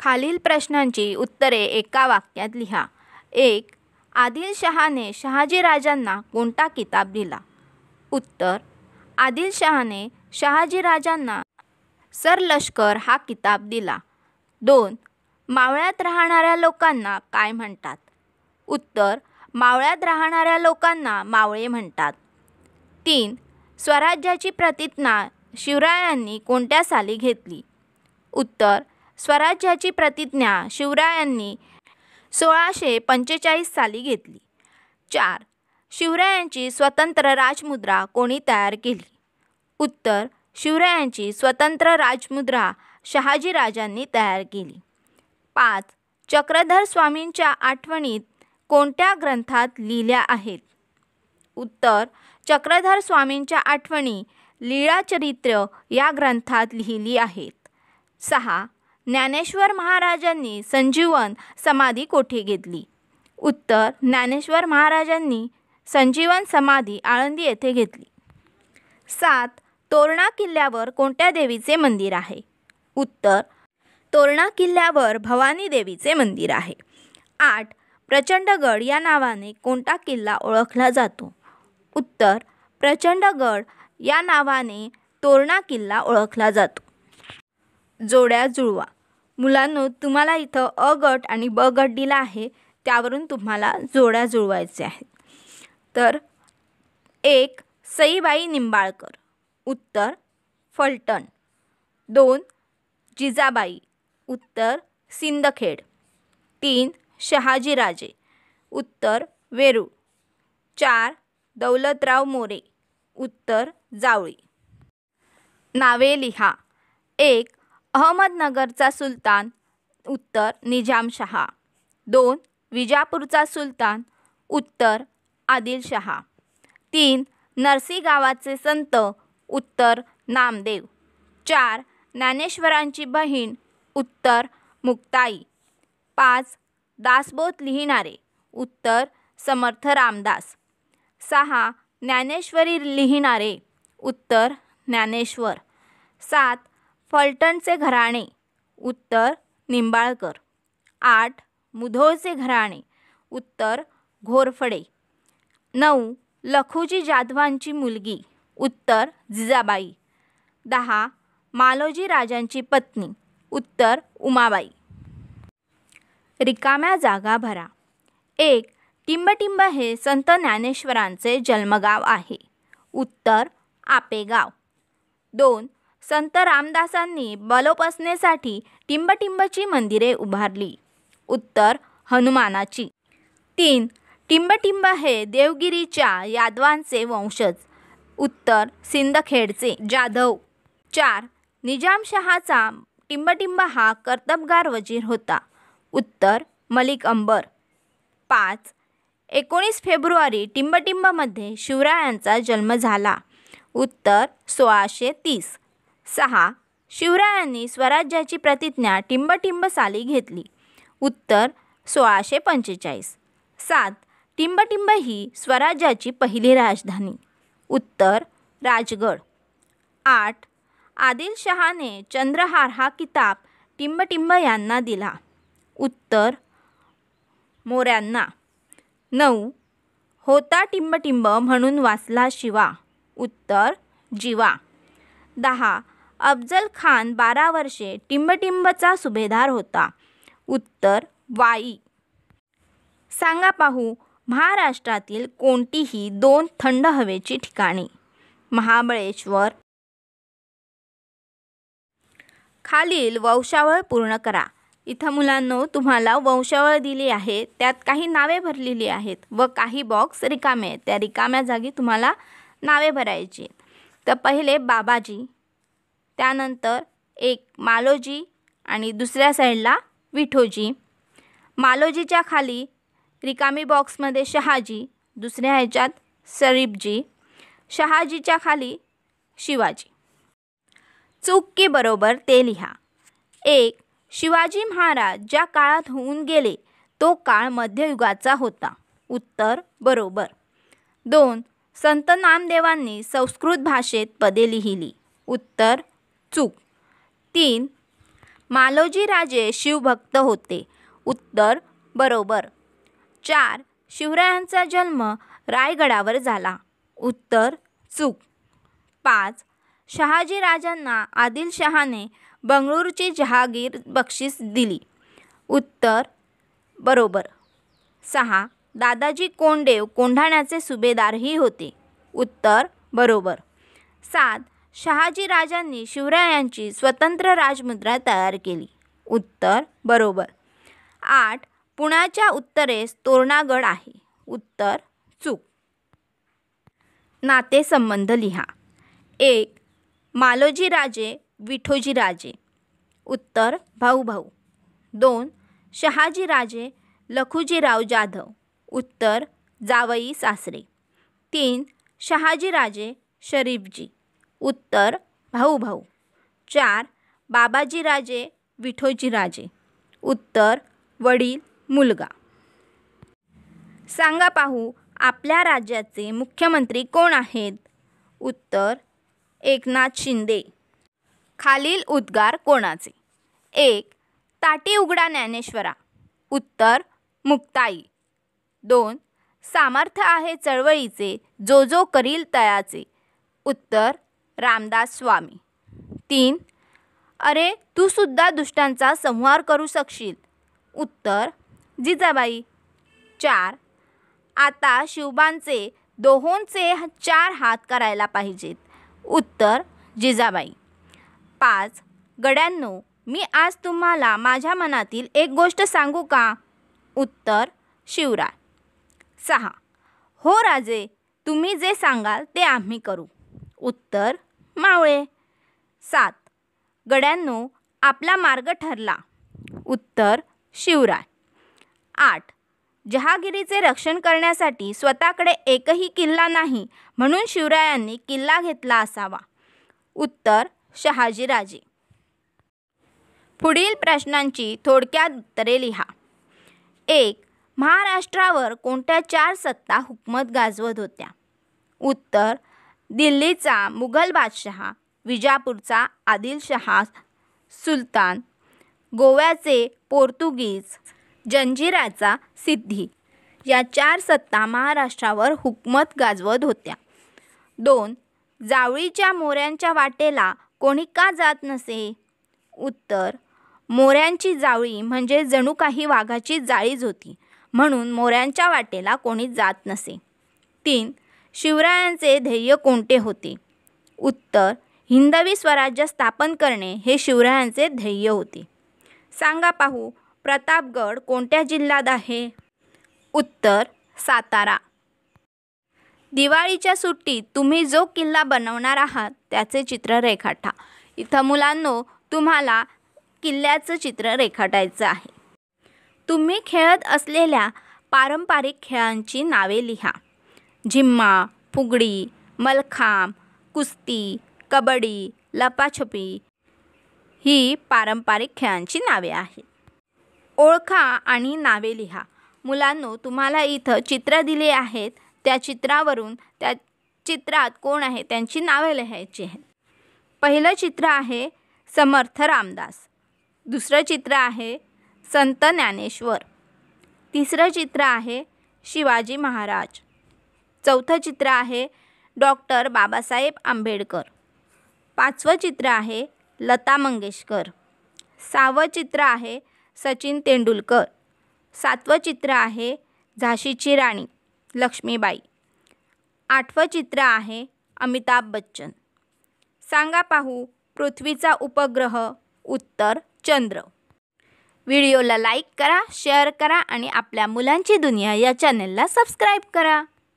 खालील प्रश्नांची उत्तरे एका वाक्यात लिहा. 1. आदिलशहाने शहाजीराजांना कोणता किताब दिला? उत्तर: आदिलशहाने शहाजीराजांना सरलष्कर हा किताब दिला. 2. मावळ्यात राहणाऱ्या लोकांना काय म्हणतात? उत्तर: मावळ्यात राहणाऱ्या लोकांना मावळे म्हणतात. 3. स्वराज्याची प्रतिज्ञा शिवरायांनी कोणत्या साली घेतली? उत्तर: स्वराज्याची प्रतिज्ञा शिवरायांनी 1645 साली घेतली. 4. शिवरायांची स्वतंत्र राजमुद्रा कोणी तयार केली? उत्तर: शिवरायांची स्वतंत्र राजमुद्रा शहाजीराजांनी तयार केली. 5. चक्रधर स्वामींच्या आठवणीत कोणत्या ग्रंथात लिहिल्या आहेत? उत्तर: चक्रधर स्वामींच्या आठवणी लीळाचरित्र या ग्रंथात लिहिली आहेत. 6. ज्ञानेश्वर महाराजांनी संजीवन समाधी कोठे घेतली? उत्तर: ज्ञानेश्वर महाराजांनी संजीवन समाधी आळंदी येथे घेतली. 7. तोरणा किल्ल्यावर कोणत्या देवीचे मंदिर आहे? उत्तर: तोरणा किल्ल्यावर भवानी देवीचे मंदिर आहे. 8. प्रचंडगड या नावाने कोणता किल्ला ओळखला जातो? उत्तर: प्रचंडगड या नावाने तोरणा किल्ला ओळखला जातो. जोड्या जुळवा. मुलांनो, तुम्हाला इथं अ गट आणि ब गट दिला आहे, त्यावरून तुम्हाला जोड्या जुळवायचे आहेत. तर 1. सईबाई निंबाळकर. उत्तर: फलटण. 2. जिजाबाई. उत्तर: सिंदखेड. 3. शहाजीराजे. उत्तर: वेरूळ. 4. दौलतराव मोरे. उत्तर: जावळी. नावे लिहा. 1. अहमदनगरचा सुलतान. उत्तर: निजामशहा. 2. विजापूरचा सुलतान. उत्तर: आदिलशहा. 3. नरसी गावाचे संत. उत्तर: नामदेव. 4. ज्ञानेश्वरांची बहीण. उत्तर: मुक्ताई. 5. दासबोध लिहिणारे. उत्तर: समर्थ रामदास. 6. ज्ञानेश्वरी लिहिणारे. उत्तर: ज्ञानेश्वर. 7. फलटणचे घराणे. उत्तर: निंबाळकर. 8. मुधोळचे घराणे. उत्तर: घोरफडे. 9. लखुजी जाधवांची मुलगी. उत्तर: जिजाबाई. 10. मालोजी राजांची पत्नी. उत्तर: उमाबाई. रिकाम्या जागा भरा. 1. टिंबटिंब हे संत ज्ञानेश्वरांचे जन्मगाव आहे. उत्तर: आपेगाव. 2. संत रामदासांनी बलोपासनेसाठी टिंबटिंबची मंदिरे उभारली. उत्तर: हनुमानाची. 3. टिंबटिंब हे देवगिरीच्या यादवांचे वंशज. उत्तर: सिंदखेडचे जाधव. 4. निजामशहाचा टिंबटिंब हा कर्तबगार वजीर होता. उत्तर: मलिक अंबर. 5. 19 फेब्रुवारी टिंबटिंबमध्ये शिवरायांचा जन्म झाला. उत्तर: 1630. 6. शिवरायांनी स्वराज्याची प्रतिज्ञा टिंबटिंब साली घेतली. उत्तर: 1645. 7. टिंबटिंब ही स्वराज्याची पहिली राजधानी. उत्तर: राजगड. 8. आदिलशहाने चंद्रहार हा किताब टिंबटिंब यांना दिला. उत्तर: मोऱ्यांना. 9. होता टिंबटिंब म्हणून वाचला शिवा. उत्तर: जिवा. 10. अफजल खान 12 वर्षे टिंबटिंबचा सुभेदार होता. उत्तर: वाई. सांगा पाहू, महाराष्ट्रातील कोणतीही 2 थंड हवेची ठिकाणे? महाबळेश्वर. खालील वंशावळ पूर्ण करा. इथं मुलांनो, तुम्हाला वंशावळ दिली आहे, त्यात काही नावे भरलेली आहेत व काही बॉक्स रिकामे आहेत. त्या रिकाम्या जागी तुम्हाला नावे भरायची. तर पहिले बाबाजी, त्यानंतर एक मालोजी आणि दुसऱ्या साईडला विठोजी. मालोजीच्या खाली रिकामी बॉक्समध्ये शहाजी, दुसऱ्या ह्याच्यात सरीफजी. शहाजीच्या खाली शिवाजी. चूक की बरोबर ते लिहा. 1. शिवाजी महाराज ज्या काळात होऊन गेले तो काळ मध्ययुगाचा होता. उत्तर: बरोबर. 2. संत नामदेवांनी संस्कृत भाषेत पदे लिहिली. उत्तर: चूक. 3. मालोजी राजे शिवभक्त होते. उत्तर बरोबर. 4. शिवरायांचा जन्म रायगडावर झाला. उत्तर चूक. 5. शहाजी राजांना आदिलशहाने बंगळूरची जहागीर बक्षीस दिली. उत्तर बरोबर. 6. दादाजी कोंडदेव कोंढाण्याचे सुभेदारही होते. उत्तर बरोबर. 7. शहाजी राजांनी शिवरायांची स्वतंत्र राजमुद्रा तयार केली. उत्तर बरोबर. 8. पुण्याच्या उत्तरेस तोरणागड आहे. उत्तर चूक. नातेसंबंध लिहा. 1. मालोजी राजे विठोजी राजे. उत्तर भाऊ भाऊ. 2. शहाजी राजे लखुजीराव जाधव. उत्तर जावई सासरे. 3. शहाजी राजे शरीफजी. उत्तर भाऊ भाऊ. 4. बाबाजी राजे विठोजी राजे. उत्तर वडील मुलगा. सांगा पाहू आपल्या राज्याचे मुख्यमंत्री कोण आहेत? उत्तर एकनाथ शिंदे. खालील उद्गार कोणाचे? 1. ताटी उघडा ज्ञानेश्वरा. उत्तर मुक्ताई. 2. सामर्थ्य आहे चळवळीचे जो जो करील तयाचे. उत्तर रामदास स्वामी. 3. अरे तू सुद्धा दुष्टांचा संहार करू शकशील. उत्तर जिजाबाई. 4. आता शिवबांचे दोहोंचे 4 हात करायला पाहिजेत. उत्तर जिजाबाई. 5. गड्यांनो मी आज तुम्हाला माझ्या मनातील एक गोष्ट सांगू का? उत्तर शिवराय. 6. हो राजे तुम्ही जे सांगाल ते आम्ही करू. उत्तर मावळे. 7. गड्यांनो आपला मार्ग ठरला. उत्तर शिवराय. 8. जहागिरीचे रक्षण करण्यासाठी स्वतःकडे एकही किल्ला नाही म्हणून शिवरायांनी किल्ला घेतला असावा. उत्तर शहाजीराजे. पुढील प्रश्नांची थोडक्यात उत्तरे लिहा. 1. महाराष्ट्रावर कोणत्या 4 सत्ता हुकूमत गाजवत होत्या? उत्तर दिल्लीचा मुघल बादशहा, विजापूरचा आदिलशहा सुलतान, गोव्याचे पोर्तुगीज, जंजिराचा सिद्धी या 4 सत्ता महाराष्ट्रावर हुकूमत गाजवत होत्या. 2. जावळीच्या मोऱ्यांच्या वाटेला कोणी का जात नसे? उत्तर मोऱ्यांची जावळी म्हणजे जणू काही वाघाची जाळीच होती म्हणून मोऱ्यांच्या वाटेला कोणी जात नसे. 3. शिवरायांचे ध्येय कोणते होते? उत्तर हिंदवी स्वराज्य स्थापन करणे हे शिवरायांचे ध्येय होते. सांगा पाहू प्रतापगड कोणत्या जिल्ह्यात आहे? उत्तर सातारा. दिवाळीच्या सुट्टीत तुम्ही जो किल्ला बनवणार आहात त्याचे चित्र रेखाटा. इथं मुलांनो तुम्हाला किल्ल्याचं चित्र रेखाटायचं आहे. तुम्ही खेळत असलेल्या पारंपरिक खेळांची नावे लिहा. झिम्मा, फुगडी, मलखांब, कुस्ती, कबड्डी, लपाछपी ही पारंपरिक खेळांची नावे आहेत. ओळखा आणि नावे लिहा. मुलांनो तुम्हाला इथं चित्र दिले आहेत त्या चित्रावरून त्या चित्रात कोण आहे त्यांची नावे लिहायची आहेत. पहिलं चित्र आहे समर्थ रामदास. दुसरं चित्र आहे संत ज्ञानेश्वर. तिसरं चित्र आहे शिवाजी महाराज. चौथं चित्र आहे डॉक्टर बाबासाहेब आंबेडकर. 5वं चित्र आहे लता मंगेशकर. 6वं चित्र आहे सचिन तेंडुलकर. 7वं चित्र आहे झाशीची राणी लक्ष्मीबाई. 8वं चित्र आहे अमिताभ बच्चन. सांगा पाहू पृथ्वीचा उपग्रह. उत्तर चंद्र. व्हिडिओला लाईक करा, शेअर करा आणि आपल्या मुलांची दुनिया या चॅनलला सबस्क्राईब करा.